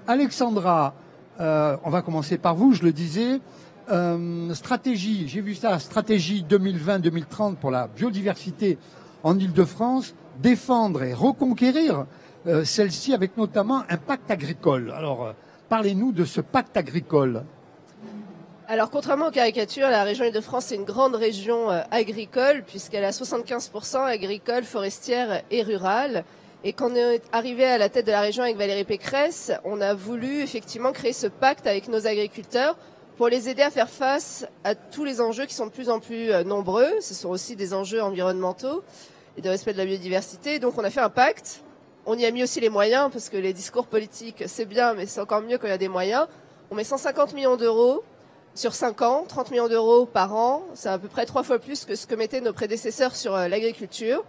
Alexandra, on va commencer par vous, je le disais. Stratégie, j'ai vu ça, stratégie 2020-2030 pour la biodiversité en Île-de-France, défendre et reconquérir celle-ci avec notamment un pacte agricole. Alors, parlez-nous de ce pacte agricole. Alors, contrairement aux caricatures, la région Île-de-France est une grande région agricole, puisqu'elle a 75% agricole, forestière et rurale. Et quand on est arrivé à la tête de la région avec Valérie Pécresse, on a voulu effectivement créer ce pacte avec nos agriculteurs pour les aider à faire face à tous les enjeux qui sont de plus en plus nombreux. Ce sont aussi des enjeux environnementaux et de respect de la biodiversité. Donc, on a fait un pacte. On y a mis aussi les moyens, parce que les discours politiques, c'est bien, mais c'est encore mieux quand il y a des moyens. On met 150 millions d'euros sur 5 ans, 30 millions d'euros par an, c'est à peu près 3 fois plus que ce que mettaient nos prédécesseurs sur l'agriculture.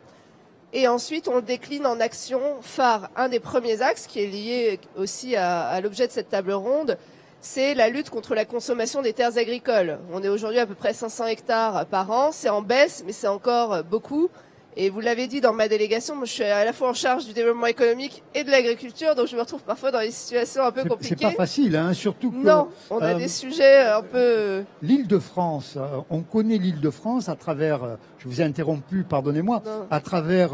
Et ensuite, on le décline en actions phares. Un des premiers axes, qui est lié aussi à l'objet de cette table ronde, c'est la lutte contre la consommation des terres agricoles. On est aujourd'hui à peu près 500 hectares par an, c'est en baisse, mais c'est encore beaucoup. Et vous l'avez dit dans ma délégation, moi, je suis à la fois en charge du développement économique et de l'agriculture, donc je me retrouve parfois dans des situations un peu compliquées. C'est pas facile, hein, surtout que... Non, on a des sujets un peu... L'Île-de-France, on connaît l'Île-de-France à travers, je vous ai interrompu, pardonnez-moi, à travers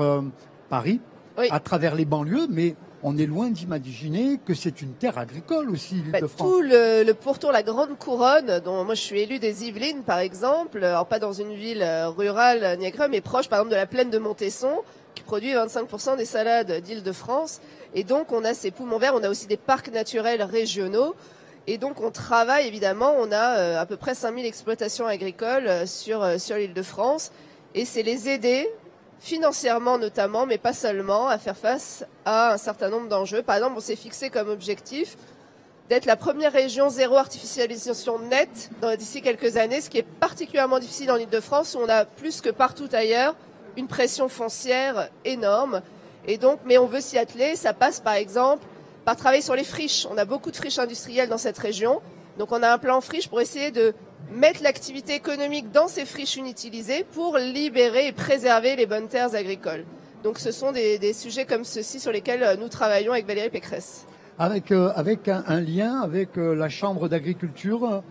Paris, oui, à travers les banlieues, mais on est loin d'imaginer que c'est une terre agricole aussi, l'Île-de-France. Tout le pourtour, la grande couronne, dont moi je suis élue des Yvelines par exemple, alors pas dans une ville rurale ni agricole, mais proche par exemple de la plaine de Montesson, qui produit 25% des salades d'Île-de-France. Et donc on a ces poumons verts, on a aussi des parcs naturels régionaux. Et donc on travaille évidemment, on a à peu près 5000 exploitations agricoles sur l'Île-de-France. Et c'est les aider, financièrement notamment, mais pas seulement, à faire face à un certain nombre d'enjeux. Par exemple, on s'est fixé comme objectif d'être la première région zéro artificialisation nette d'ici quelques années, ce qui est particulièrement difficile en Île-de-France, où on a plus que partout ailleurs une pression foncière énorme. Et donc, mais on veut s'y atteler. Ça passe par exemple par travailler sur les friches. On a beaucoup de friches industrielles dans cette région. Donc on a un plan friche pour essayer de mettre l'activité économique dans ces friches inutilisées pour libérer et préserver les bonnes terres agricoles. Donc ce sont des sujets comme ceux-ci sur lesquels nous travaillons avec Valérie Pécresse. Avec un lien avec la Chambre d'agriculture,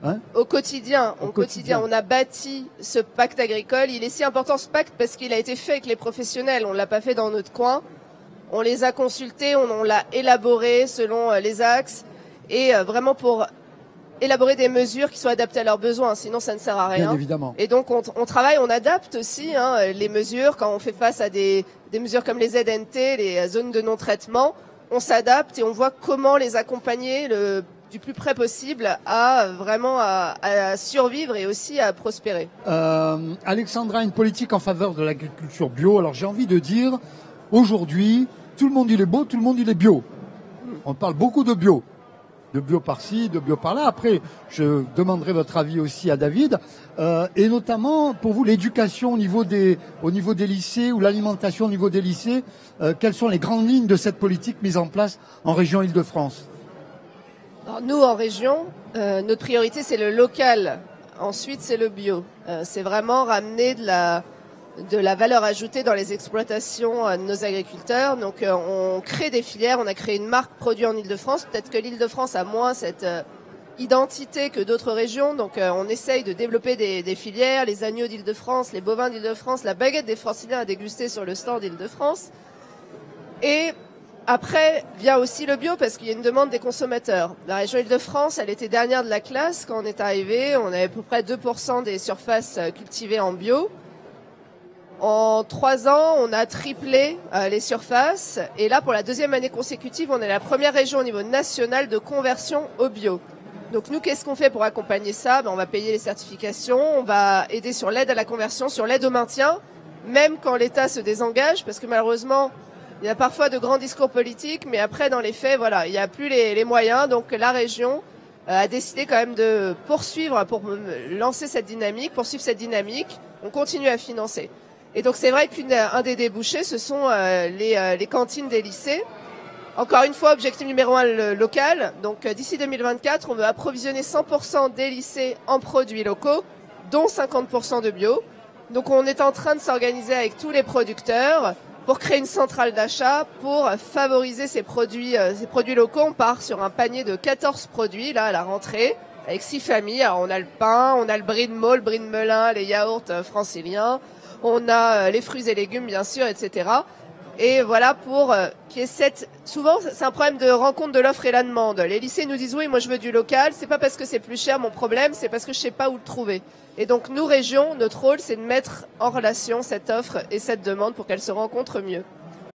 hein? Au quotidien, on a bâti ce pacte agricole. Il est si important ce pacte parce qu'il a été fait avec les professionnels. On ne l'a pas fait dans notre coin. On les a consultés, on l'a élaboré selon les axes et vraiment pour élaborer des mesures qui soient adaptées à leurs besoins, sinon ça ne sert à rien. Bien évidemment. Et donc on travaille, on adapte aussi les mesures quand on fait face à des mesures comme les ZNT, les zones de non-traitement. On s'adapte et on voit comment les accompagner du plus près possible à vraiment à survivre et aussi à prospérer. Alexandra, une politique en faveur de l'agriculture bio. Alors j'ai envie de dire, aujourd'hui, tout le monde il est beau, tout le monde il est bio. On parle beaucoup de bio. De bio par-ci, de bio par-là. Après, je demanderai votre avis aussi à David. Et notamment, pour vous, l'éducation au niveau des lycées ou l'alimentation au niveau des lycées, quelles sont les grandes lignes de cette politique mise en place en région Île-de-France? Alors, nous, en région, notre priorité, c'est le local. Ensuite, c'est le bio. C'est vraiment ramener de la valeur ajoutée dans les exploitations de nos agriculteurs. Donc on crée des filières, on a créé une marque produit en Île-de-France. Peut-être que l'Île-de-France a moins cette identité que d'autres régions. Donc on essaye de développer des filières, les agneaux d'Île-de-France, les bovins d'Île-de-France, la baguette des Franciliens à déguster sur le stand d'Île-de-France. Et après vient aussi le bio parce qu'il y a une demande des consommateurs. La région Île-de-France, elle était dernière de la classe quand on est arrivé. On avait à peu près 2% des surfaces cultivées en bio. En 3 ans, on a triplé les surfaces. Et là, pour la deuxième année consécutive, on est la première région au niveau national de conversion au bio. Donc nous, qu'est-ce qu'on fait pour accompagner ça? On va payer les certifications, on va aider sur l'aide à la conversion, sur l'aide au maintien, même quand l'État se désengage, parce que malheureusement, il y a parfois de grands discours politiques, mais après, dans les faits, voilà, il n'y a plus les moyens. Donc la région a décidé quand même de poursuivre, pour lancer cette dynamique, poursuivre cette dynamique. On continue à financer. Et donc c'est vrai qu'un des débouchés, ce sont les cantines des lycées. Encore une fois, objectif numéro 1, le local. Donc d'ici 2024, on veut approvisionner 100% des lycées en produits locaux, dont 50% de bio. Donc on est en train de s'organiser avec tous les producteurs pour créer une centrale d'achat, pour favoriser ces produits locaux. On part sur un panier de 14 produits, là, à la rentrée, avec 6 familles. Alors, on a le pain, on a le brie de Meaux, le brie de Melun, les yaourts franciliens, on a les fruits et légumes, bien sûr, etc. Et voilà, pour qu'il y ait souvent, c'est un problème de rencontre de l'offre et la demande. Les lycées nous disent, oui, moi je veux du local, c'est pas parce que c'est plus cher mon problème, c'est parce que je sais pas où le trouver. Et donc, nous, régions, notre rôle, c'est de mettre en relation cette offre et cette demande pour qu'elles se rencontrent mieux.